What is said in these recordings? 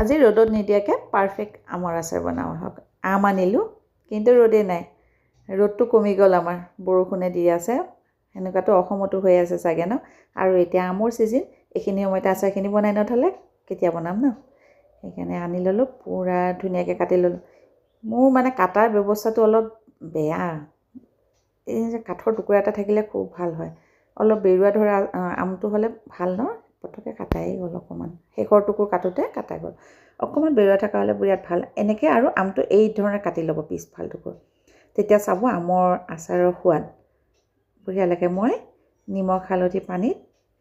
আজি ৰ'দত নিদিয়াকৈ পাৰফেক্ট আমৰ আচাৰ বনাওঁ হওক। আম আনিলোঁ কিন্তু ৰ'দেই নাই, ৰ'দটো কমি গ'ল আমাৰ, বৰষুণে দি আছে। সেনেকুৱাতো অসমতো হৈ আছে চাগে ন। আৰু এতিয়া আমৰ ছিজন, এইখিনি সময়তে আচাৰখিনি বনাই নথ'লে কেতিয়া বনাম ন। সেইকাৰণে আনি ল'লোঁ, পূৰা ধুনীয়াকৈ কাটি ল'লোঁ। মোৰ মানে কাটাৰ ব্যৱস্থাটো অলপ বেয়া। এই যে কাঠৰ টুকুৰা এটা থাকিলে খুব ভাল হয়। অলপ বেৰুৱা ধৰা আমটো হ'লে ভাল ন, পটককৈ কাটাই গ'ল অকণমান, শেষৰ টুকুৰ কাটোতে কাটা গ'ল। অকণমান বেৰুৱা থকা হ'লে বিৰাট ভাল। এনেকৈ আৰু আমটো এই ধৰণে কাটি ল'ব পিছফাল টুকুৰ, তেতিয়া চাব আমৰ আচাৰৰ সোৱাদ বঢ়িয়া লাগে। মই নিমখ হালধি পানীত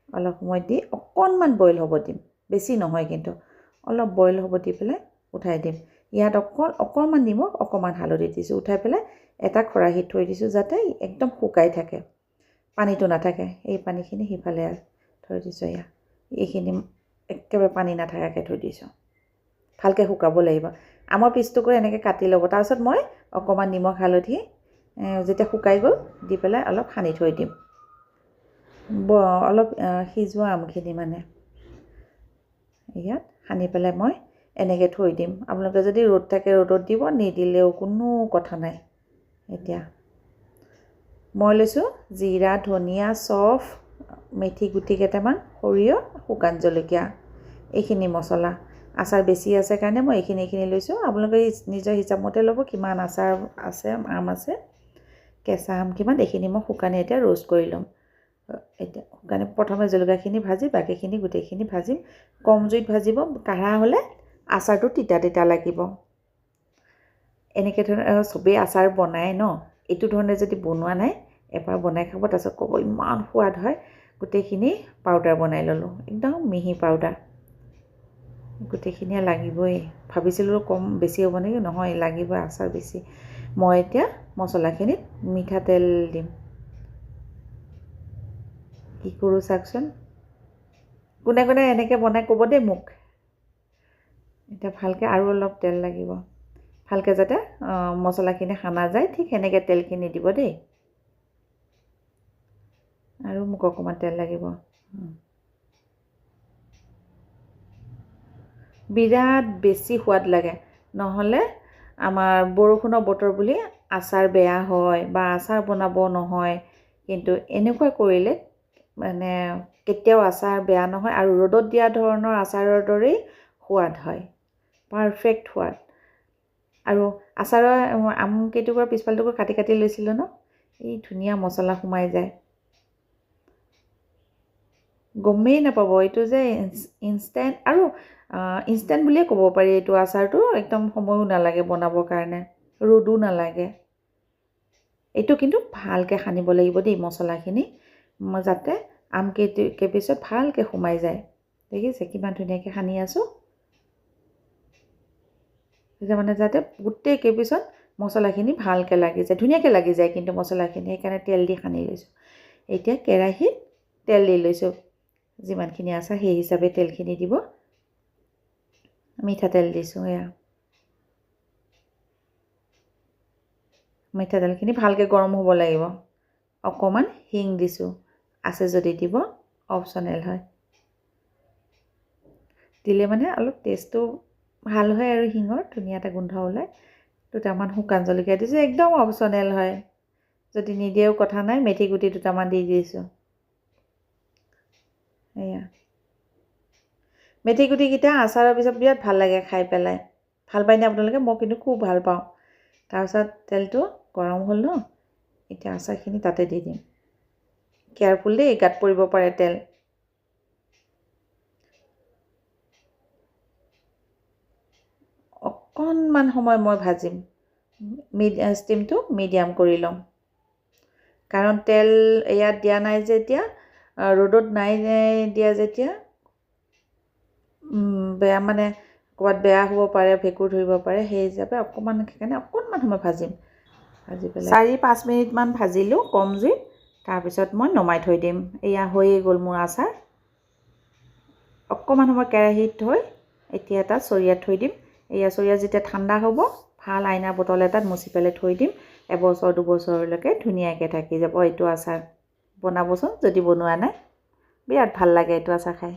অলপ সময় দি অকণমান বইল হ'ব দিম, বেছি নহয় কিন্তু অলপ বইল হ'ব দি পেলাই উঠাই দিম। ইয়াত অকণমান নিমখ অকণমান হালধি দিছোঁ, উঠাই পেলাই এটা খৰাহীত থৈ দিছোঁ যাতে একদম শুকাই থাকে, পানীটো নাথাকে। এই পানীখিনি সিফালে থৈ দিছোঁ। এইখিনি একেবাৰে পানী নাথাকাকৈ থৈ দিছোঁ। ভালকৈ শুকাব লাগিব। আমৰ পিচটোকৈ এনেকৈ কাটি ল'ব। তাৰপিছত মই অকণমান নিমখ হালধি যেতিয়া শুকাই গ'ল দি পেলাই অলপ সানি থৈ দিম। অলপ সিজোৱা আমখিনি মানে ইয়াত সানি পেলাই মই এনেকৈ থৈ দিম। আপোনালোকে যদি ৰ'দ থাকে ৰ'দত দিব, নিদিলেও কোনো কথা নাই। এতিয়া মই লৈছোঁ জিৰা, ধনিয়া, চফ, মেথি গুটি কেইটামান, সৰিয়হ, শুকান জলকীয়া, এইখিনি মছলা। আচাৰ বেছি আছে কাৰণে মই এইখিনি লৈছোঁ। আপোনালোকে নিজৰ হিচাপমতে ল'ব কিমান আচাৰ আছে, আম আছে, কেঁচা আম কিমান। এইখিনি মই শুকানে এতিয়া ৰোষ্ট কৰি ল'ম। এতিয়া শুকানে প্ৰথমে জলকীয়াখিনি ভাজি বাকীখিনি গোটেইখিনি ভাজিম। কম জুইত ভাজিব, কাঢ়া হ'লে আচাৰটো তিতা তিতা লাগিব। এনেকৈ ধৰণে চবেই আচাৰ বনায় ন, এইটো ধৰণে যদি বনোৱা নাই এবাৰ বনাই খাব, তাৰপিছত ক'ব ইমান সোৱাদ হয়। গোটেইখিনি পাউডাৰ বনাই ল'লোঁ, একদম মিহি পাউডাৰ। গোটেইখিনিয়ে লাগিবই। ভাবিছিলোঁ কম বেছি হ'ব নেকি, নহয় লাগিবই আচাৰ বেছি। মই এতিয়া মছলাখিনিত মিঠাতেল দিম। কি কৰোঁ চাওকচোন। কোনে কোনে এনেকৈ বনাই ক'ব দেই মোক। এতিয়া ভালকৈ আৰু অলপ তেল লাগিব, ভালকৈ যাতে মছলাখিনি সানা যায়, ঠিক সেনেকৈ তেলখিনি দিব দেই। আৰু মোক অকণমান তেল লাগিব। বিৰাট বেছি সোৱাদ লাগে। নহ'লে আমাৰ বৰষুণৰ বতৰ বুলি আচাৰ বেয়া হয় বা আচাৰ বনাব নহয়, কিন্তু এনেকুৱা কৰিলে মানে কেতিয়াও আচাৰ বেয়া নহয়। আৰু ৰ'দত দিয়া ধৰণৰ আচাৰৰ দৰেই সোৱাদ হয়, পাৰফেক্ট সোৱাদ। আৰু আচাৰৰ আম কেইটুকুৰা পিছফালটুকুৰ কাটি কাটি লৈছিলোঁ ন, এই ধুনীয়া মছলা সোমাই যায়, গমেই নাপাব এইটো যে ইনষ্টেণ্ট। আৰু ইনষ্টেণ্ট বুলিয়ে ক'ব পাৰি এইটো আচাৰটো। একদম সময়ো নালাগে বনাবৰ কাৰণে, ৰ'দো নালাগে। এইটো কিন্তু ভালকৈ সানিব লাগিব দেই মছলাখিনি, যাতে আম কেইপিছত ভালকৈ সোমাই যায়। দেখিছে কিমান ধুনীয়াকৈ সানি আছোঁ, মানে যাতে গোটেই কেইপিছত মছলাখিনি ভালকৈ লাগি যায়, ধুনীয়াকৈ লাগি যায় কিন্তু মছলাখিনি। সেইকাৰণে তেল দি সানি লৈছোঁ। এতিয়া কেৰাহীত তেল দি লৈছোঁ, যিমানখিনি আচাৰ সেই হিচাপে তেলখিনি দিব। মিঠাতেল দিছোঁ, মিঠাতেলখিনি ভালকৈ গৰম হ'ব লাগিব। অকণমান হিং দিছোঁ, আছে যদি দিব, অপশ্যনেল হয়। দিলে মানে অলপ টেষ্টটো ভাল হয় আৰু হিঙৰ ধুনীয়া এটা গোন্ধ ওলায়। দুটামান শুকান জলকীয়া দিছোঁ, একদম অপশ্যনেল হয়। যদি নিদিয়েও কথা নাই, মেথি গুটি দুটামান দি দিছোঁ। মেথি গুটিকেইটা আচাৰৰ পিছত বিৰাট ভাল লাগে খাই পেলাই। ভাল পায়নে আপোনালোকে? মই কিন্তু খুব ভাল পাওঁ। তাৰপিছত তেলটো গৰম হ'ল ন, এতিয়া আচাৰখিনি তাতে দি দিম। কেয়াৰফুল দেই, গাত পৰিব পাৰে তেল। অকণমান সময় মই ভাজিম, ষ্টিমটো মিডিয়াম কৰি ল'ম। কাৰণ তেল ইয়াত দিয়া নাই যে, এতিয়া ৰ'দত নাই দিয়া যেতিয়া বেয়া মানে ক'ৰবাত বেয়া হ'ব পাৰে, ভেঁকুৰ ধৰিব পাৰে, সেই হিচাপে সেইকাৰণে অকণমান সময় ভাজিম। ভাজি পেলাই 4-5 মিনিটমান ভাজিলোঁ কম জুইত। তাৰপিছত মই নমাই থৈ দিম। এয়া হৈয়ে গ'ল মোৰ আচাৰ। অকণমান সময় কেৰাহীত থৈ এতিয়া এটা চৰিয়াত থৈ দিম। এয়া চৰিয়া যেতিয়া ঠাণ্ডা হ'ব, ভাল আইনা বটল এটাত মুচি পেলাই থৈ দিম। 1-2 বছৰলৈকে ধুনীয়াকৈ থাকি যাব এইটো আচাৰ। বনাবচোন যদি বনোৱা নাই, বিৰাট ভাল লাগে এইটো আচাৰ খাই।